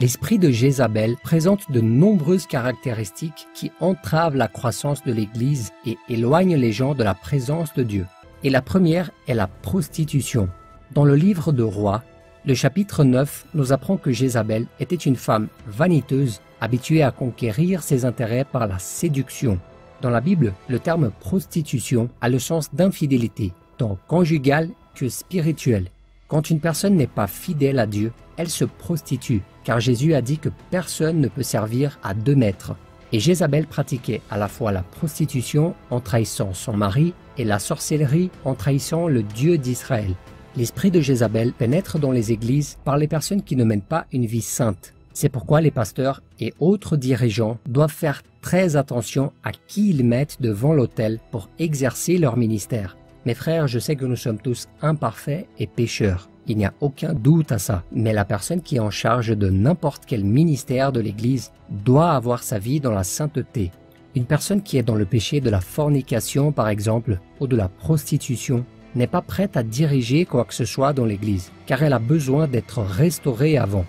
L'esprit de Jézabel présente de nombreuses caractéristiques qui entravent la croissance de l'Église et éloignent les gens de la présence de Dieu. Et la première est la prostitution. Dans le livre de Rois, le chapitre 9 nous apprend que Jézabel était une femme vaniteuse, habituée à conquérir ses intérêts par la séduction. Dans la Bible, le terme prostitution a le sens d'infidélité, tant conjugale que spirituelle. Quand une personne n'est pas fidèle à Dieu, elle se prostitue, car Jésus a dit que personne ne peut servir à deux maîtres. Et Jézabel pratiquait à la fois la prostitution en trahissant son mari et la sorcellerie en trahissant le Dieu d'Israël. L'esprit de Jézabel pénètre dans les églises par les personnes qui ne mènent pas une vie sainte. C'est pourquoi les pasteurs et autres dirigeants doivent faire très attention à qui ils mettent devant l'autel pour exercer leur ministère. Mes frères, je sais que nous sommes tous imparfaits et pécheurs. Il n'y a aucun doute à ça. Mais la personne qui est en charge de n'importe quel ministère de l'Église doit avoir sa vie dans la sainteté. Une personne qui est dans le péché de la fornication, par exemple, ou de la prostitution, n'est pas prête à diriger quoi que ce soit dans l'Église, car elle a besoin d'être restaurée avant.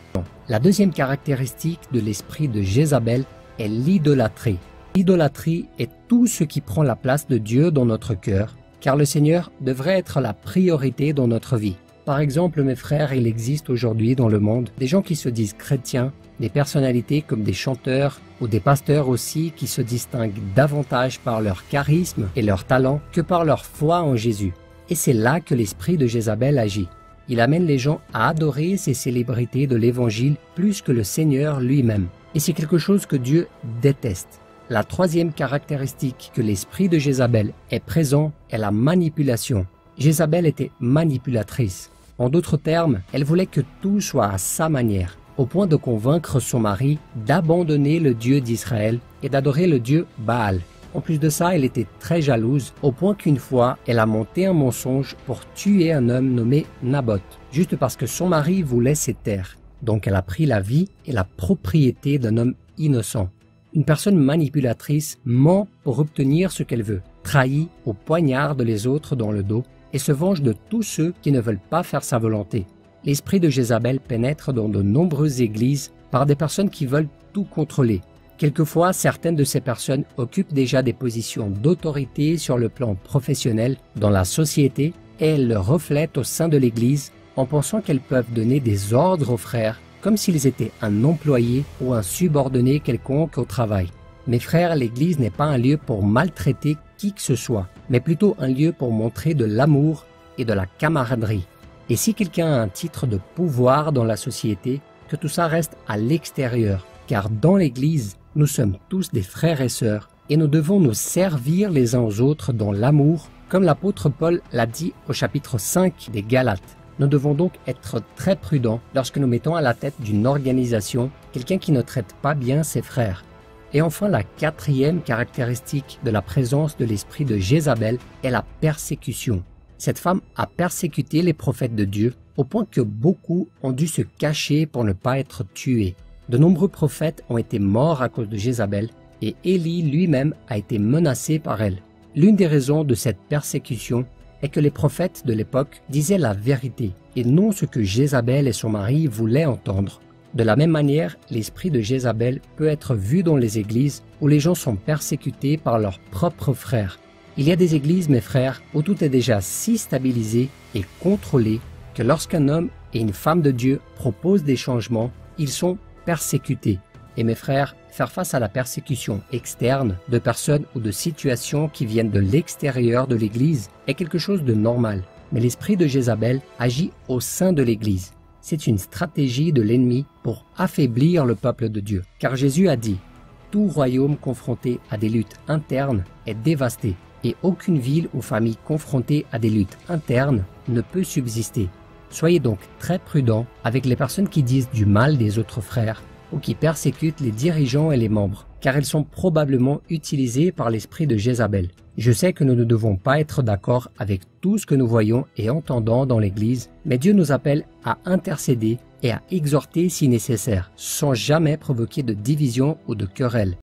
La deuxième caractéristique de l'esprit de Jézabel est l'idolâtrie. L'idolâtrie est tout ce qui prend la place de Dieu dans notre cœur, car le Seigneur devrait être la priorité dans notre vie. Par exemple, mes frères, il existe aujourd'hui dans le monde des gens qui se disent chrétiens, des personnalités comme des chanteurs ou des pasteurs aussi qui se distinguent davantage par leur charisme et leur talent que par leur foi en Jésus. Et c'est là que l'esprit de Jézabel agit. Il amène les gens à adorer ces célébrités de l'Évangile plus que le Seigneur lui-même. Et c'est quelque chose que Dieu déteste. La troisième caractéristique que l'esprit de Jézabel est présent est la manipulation. Jézabel était manipulatrice. En d'autres termes, elle voulait que tout soit à sa manière, au point de convaincre son mari d'abandonner le Dieu d'Israël et d'adorer le Dieu Baal. En plus de ça, elle était très jalouse, au point qu'une fois, elle a monté un mensonge pour tuer un homme nommé Naboth, juste parce que son mari voulait ses terres. Donc elle a pris la vie et la propriété d'un homme innocent. Une personne manipulatrice ment pour obtenir ce qu'elle veut, trahit ou poignarde les autres dans le dos et se venge de tous ceux qui ne veulent pas faire sa volonté. L'esprit de Jézabel pénètre dans de nombreuses églises par des personnes qui veulent tout contrôler. Quelquefois, certaines de ces personnes occupent déjà des positions d'autorité sur le plan professionnel dans la société et elles le reflètent au sein de l'Église en pensant qu'elles peuvent donner des ordres aux frères comme s'ils étaient un employé ou un subordonné quelconque au travail. Mes frères, l'Église n'est pas un lieu pour maltraiter qui que ce soit, mais plutôt un lieu pour montrer de l'amour et de la camaraderie. Et si quelqu'un a un titre de pouvoir dans la société, que tout ça reste à l'extérieur, car dans l'Église, nous sommes tous des frères et sœurs et nous devons nous servir les uns aux autres dans l'amour, comme l'apôtre Paul l'a dit au chapitre 5 des Galates. Nous devons donc être très prudents lorsque nous mettons à la tête d'une organisation quelqu'un qui ne traite pas bien ses frères. Et enfin, la quatrième caractéristique de la présence de l'esprit de Jézabel est la persécution. Cette femme a persécuté les prophètes de Dieu au point que beaucoup ont dû se cacher pour ne pas être tués. De nombreux prophètes ont été morts à cause de Jézabel et Élie lui-même a été menacé par elle. L'une des raisons de cette persécution est que les prophètes de l'époque disaient la vérité et non ce que Jézabel et son mari voulaient entendre. De la même manière, l'esprit de Jézabel peut être vu dans les églises où les gens sont persécutés par leurs propres frères. Il y a des églises, mes frères, où tout est déjà si stabilisé et contrôlé que lorsqu'un homme et une femme de Dieu proposent des changements, ils sont persécutés. Et mes frères, faire face à la persécution externe de personnes ou de situations qui viennent de l'extérieur de l'Église est quelque chose de normal. Mais l'esprit de Jézabel agit au sein de l'Église. C'est une stratégie de l'ennemi pour affaiblir le peuple de Dieu. Car Jésus a dit « Tout royaume confronté à des luttes internes est dévasté, et aucune ville ou famille confrontée à des luttes internes ne peut subsister. » Soyez donc très prudents avec les personnes qui disent du mal des autres frères ou qui persécutent les dirigeants et les membres, car elles sont probablement utilisées par l'esprit de Jézabel. Je sais que nous ne devons pas être d'accord avec tout ce que nous voyons et entendons dans l'Église, mais Dieu nous appelle à intercéder et à exhorter si nécessaire, sans jamais provoquer de division ou de querelle.